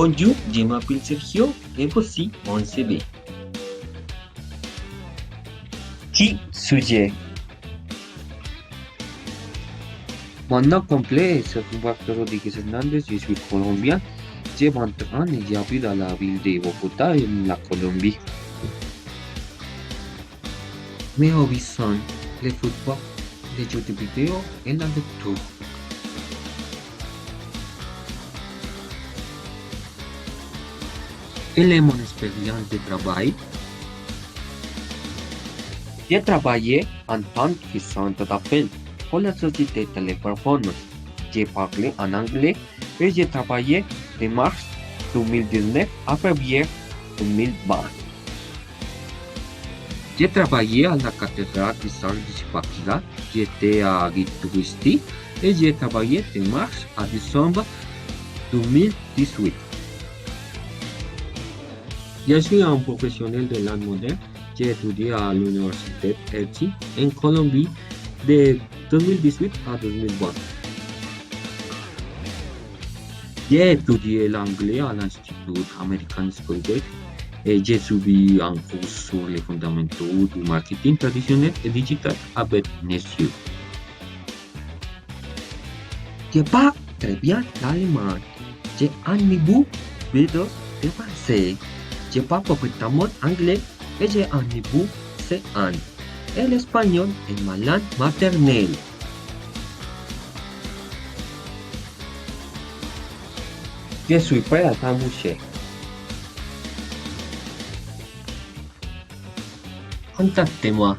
Bonjour, je m'appelle Sergio et voici mon CV. Qui sujet? Mon nom complet est Sergio Rodríguez Hernández, je suis colombien. J'ai 20 ans et j'habite à la ville de Bogotá, en la Colombie. Mes hobbies sont le football, les jeux vidéo et la lecture. Quelle est mon expérience de travail? J'ai travaillé en tant que centre d'appel pour la société Teleperformance. J'ai parlé en anglais et j'ai travaillé de mars 2019 à février 2020. J'ai travaillé à la cathédrale de San Zipaquirá, j'étais à guide touristique et j'ai travaillé de mars à décembre 2018. Je suis un professionnel de l'art moderne. J'ai étudié à l'université ETSI en Colombie de 2018 à 2020. J'ai étudié l'anglais à l'Institut American School Web et j'ai suivi un cours sur les fondamentaux du marketing traditionnel et digital avec Nestlé. Je parle très bien l'allemand. J'ai un niveau B2 de français. Je parle parfaitement anglais et j'ai un niveau C1. Et l'espagnol est ma langue maternelle. Je suis prêt à t'embaucher. Contactez-moi.